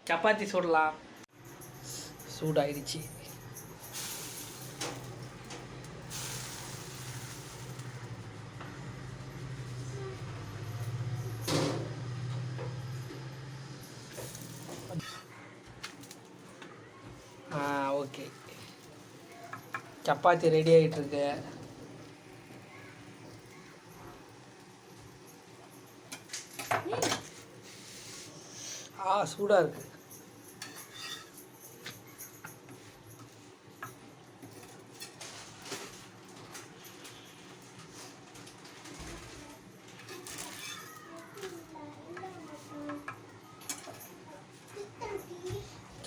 சப்பாத்தி சுடலாம். சூடாயிடுச்சு. Okay, chapati ready ஆகிட்டுருக்கு. சூடாக இருக்குது.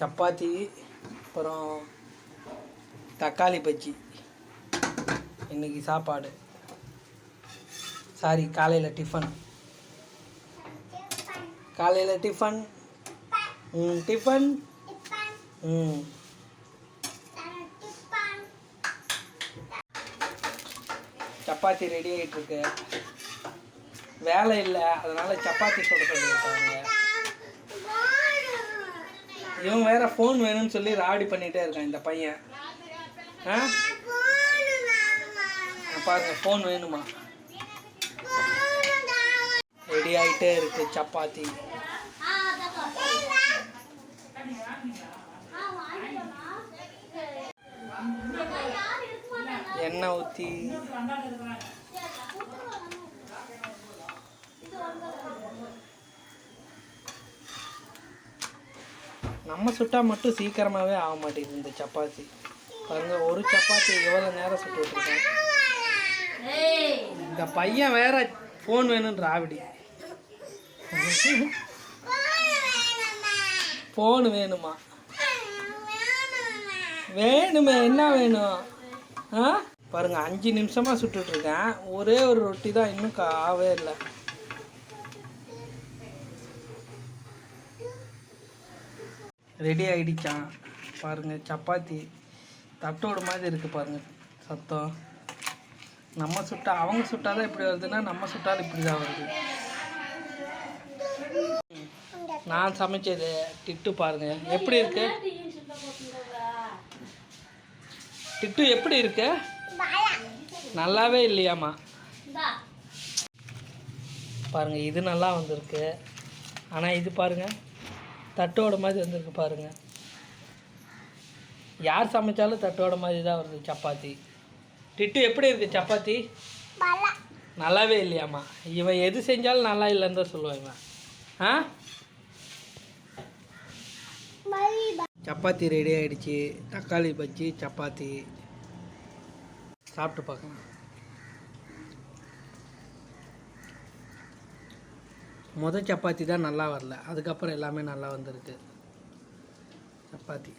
சப்பாத்தி அப்புறம் தக்காளி பஜ்ஜி இன்றைக்கி சாப்பாடு. சாரி, காலையில் டிஃபன். காலையில் டிஃபன். டிஃபன். சப்பாத்தி ரெடி ஆகிட்டுருக்கு. வேலை இல்லை, அதனால் சப்பாத்தி சுட சொல்லியிருக்காங்க. இவன் வேற ஃபோன் வேணும்னு சொல்லி ராவடி பண்ணிகிட்டே இருக்கான் இந்த பையன். பாருங்க, ஃபோன் வேணுமா? ரெடி ஆகிட்டே இருக்கு சப்பாத்தி. எண்ணெய் ஊற்றி நம்ம சுட்டால் மட்டும் சீக்கிரமாகவே ஆக மாட்டேங்குது இந்த சப்பாத்தி. பாருங்க, ஒரு சப்பாத்தி எவ்வளோ நேரம் சுட்டு விட்டுருக்கேன். இந்த பையன் வேற ஃபோன் வேணுன்ற ஆவிடி. ஃபோன் வேணுமா? வேணுமே, என்ன வேணும்? பாருங்க, 5 நிமிஷமாக சுட்டுட்ருக்கேன். ஒரே ஒரு ரொட்டி தான் இன்னும் ஆகவே இல்லை. ரெடி ஆகிடுச்சான். பாருங்கள், சப்பாத்தி தட்டோடு மாதிரி இருக்குது. பாருங்கள் சத்தம். நம்ம சுட்டா, அவங்க சுட்டாதான் இப்படி வருதுன்னா நம்ம சுட்டாலும் இப்படி தான் வருது. நான் சமைச்சது டிட்டு பாருங்கள் எப்படி இருக்கு. டிட்டு எப்படி இருக்கு? நல்லாவே இல்லையாம்மா. பாருங்கள், இது நல்லா வந்திருக்கு. ஆனால் இது பாருங்கள், தட்டோட மாதிரி வந்திருக்கு. பாருங்கள், யார் சமைச்சாலும் தட்டோட மாதிரி தான் வருது சப்பாத்தி. டிட்டு எப்படி இருக்குது சப்பாத்தி? நல்லாவே இல்லையாம்மா. இவன் எது செஞ்சாலும் நல்லா இல்லைன்னு தான் சொல்லுவாங்க. சப்பாத்தி ரெடி ஆகிடுச்சு. தக்காளி பஜ்ஜி சப்பாத்தி சாப்பிட்டு பார்க்கலாம். சப்பாத்தி தான் நல்லா வரல, அதுக்கப்புறம் எல்லாமே நல்லா வந்திருக்கு சப்பாத்தி.